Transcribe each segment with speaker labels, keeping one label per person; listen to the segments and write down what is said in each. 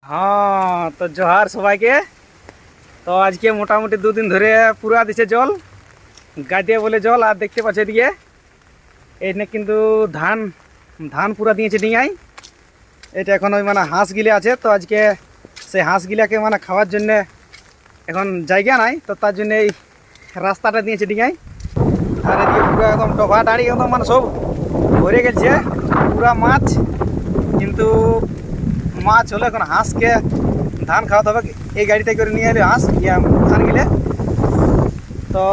Speaker 1: হ্যাঁ, তো জোহার সবাইকে। তো আজকে মোটামুটি দুদিন ধরে পুরা দিছে জল, গাদিয়ে বলে জল। আর দেখতে পাচ্ছ এদিকে এইখানে কিন্তু ধান ধান পুরা দিয়েছে ডিঙাই। এটা এখন ওই মানে হাঁস গিলে আছে, তো আজকে সেই হাঁস গিলাকে মানে খাওয়ার জন্য এখন জায়গা নাই, তো তার জন্য এই রাস্তাটা দিয়েছে ডিঙাই। আর এদিকে পুরো একদম ডোভা দাঁড়ি একদম মানে সব ভরে গেছে পুরা মাছ। কিন্তু মাছ হলো এখন হাঁসকে ধান খাওয়াতে হবে, এই গাড়িটা করে নিয়ে এলে হাঁস ধান গিলে। তো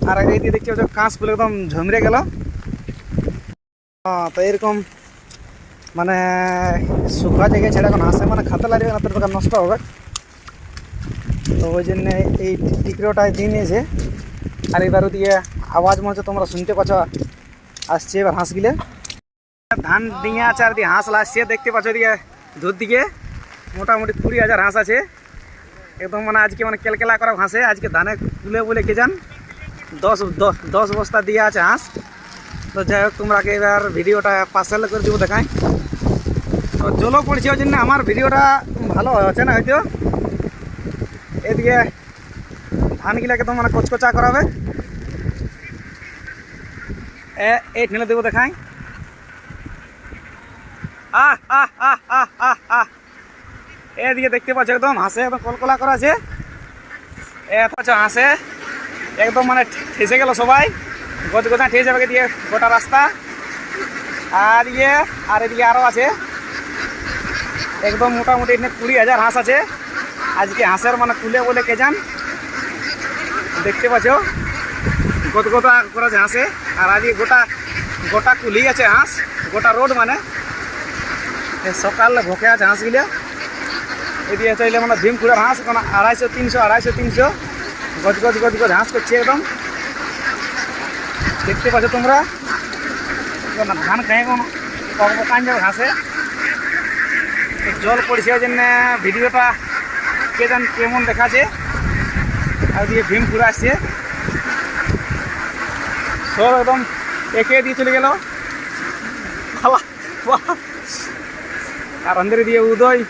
Speaker 1: আর এইদিকে দেখছি কাঁচগুলো একদম ঝমরে গেল। তো এরকম মানে শুকা জায়গায় ছেড়ে এখন হাঁসে মানে খাতে লাগবে না, তোর প্রকার নষ্ট হবে। তো ওই জন্য এই টিকরোটায় দিয়ে নিয়েছে। আর এবার ওদিকে আওয়াজ মনে হচ্ছে তোমরা শুনতে পাচ্ছ, আসছে এবার হাঁস গিলে। ধান ডিঙে আছে আর দিয়ে হাঁস আসছে, দেখতে পাচ্ছ এদিকে দূর দিকে মোটামুটি 20,000 হাঁস আছে। একদম মানে আজকে মানে কেলকেলা করা হাঁসে আজকে ধানে তুলে বলে কে যান 10 বস্তা দিয়ে আছে হাঁস। তো যাই হোক, তোমরাকে এবার ভিডিওটা পার্সেল করে দিব দেখাই। তো জলও পড়ছে ওই জন্য আমার ভিডিওটা ভালো হচ্ছে না হয়তো। এদিকে ধানগুলাকে তো মানে কচকচা করাবে, এই ঠেলে দেবো দেখাই। আহ আহ আহ আহ আহ আহ এদিকে দেখতে পাচ্ছ একদম হাঁসে একদম কলকলা করা আছে। হাঁসে একদম মানে ঠেসে গেল সবাই, গোছা ঠেসে যাবে দিয়ে গোটা রাস্তা। আর এদিকে আরও আছে একদম মোটামুটি এখানে 20,000 হাঁস আছে আজকে। হাঁসের মানে কুলে বলে কে যান, দেখতে পাচ্ছ গোটা করেছে হাঁসে। আর আজকে গোটা কুলি আছে হাঁস, গোটা রোড মানে সকালে ভোকে আছে হাঁসগুলো। এদিকে চাইলে মানে ভীমপুরের হাঁস এখন 250-300 গজ হাঁস করছে একদম, দেখতে পাচ্ছ তোমরা। ধান খাই কান যাবে হাঁসে, জল পড়ছে ওই জন্য ভিডিওটা কে জান কেমন দেখাচ্ছে। আর দিয়ে ভীমপুরে আসছে সব একদম একে দিয়ে চলে গেল। আর আন্দরে দিয়ে উদয়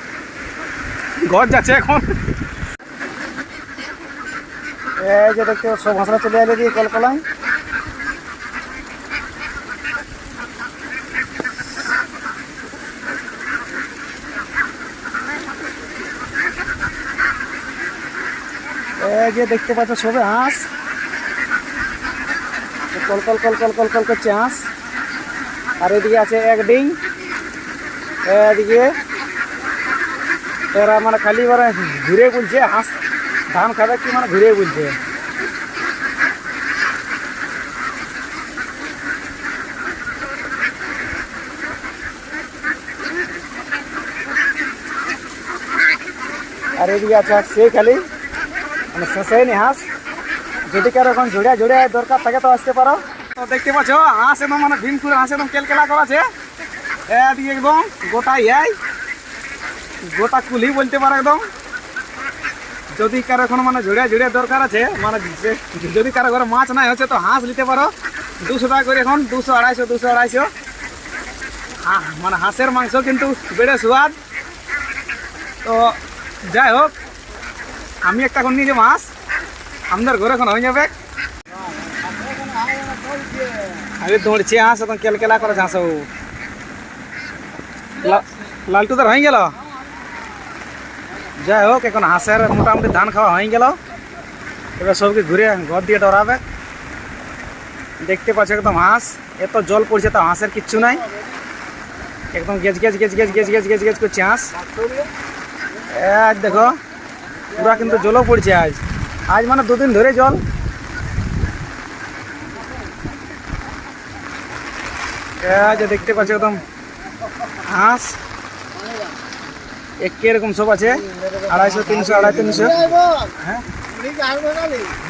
Speaker 1: ঘর যাচ্ছে এখন। এই যে দেখতে সব হাঁসরা চলে এলে দিয়ে কলকলায়। এই যে দেখতে পাচ্ছ সবে হাঁস call call call call call call করছে হাঁস। আর এদিকে আছে এক ডিং, এদিকে এরা মানে খালি মানে ঘুরে বলছে হাঁস ধান খাবে কি মানে ঘুরে বলছে। আর এদিকে আছে সে খালি মানে শেষে নি হাঁস। যদি কারো এখন জোড়া দরকার থাকে তো আসতে পারো। তো দেখতে পাচ্ছ হাঁস একদম মানে ভীমপুরে হাঁস একদম কেলকেলা করা আছে। এদিকে একদম গোটা গোটা কুলি বলতে পারো একদম। যদি কারো এখন মানে জোড়া দরকার আছে, মানে যদি কারো ঘরে মাছ নাই হচ্ছে তো হাঁস নিতে পারো 200 টাকা করে এখন, 200-250 মানে হাঁসের মাংস কিন্তু বেড়ে স্বাদ। তো যাই হোক, আমি একটা এখন নিয়ে যাবো হাঁস, আমাদের ঘরে এখন হয়ে যাবে। আমি দৌড়ছি হাঁস এখন কেলকেলা করে হাঁস। লালটু তোর হয়ে গেল। যাই হোক, এখন হাঁসের মোটামুটি ধান খাওয়া হয়ে গেল। এবার সবকে ঘুরে ঘর দিয়ে ডরাবে। দেখতে পাচ্ছ একদম হাঁস এত জল পড়ছে তো হাঁসের কিচ্ছু নাই, একদম গেজ করছে হাঁস। আজ দেখো পুরা কিন্তু জলও পড়ছে আজ মানে 2 দিন ধরে জল। যে দেখতে পাচ্ছ একদম হাঁস এরকম সব আছে 250-350 হ্যাঁ।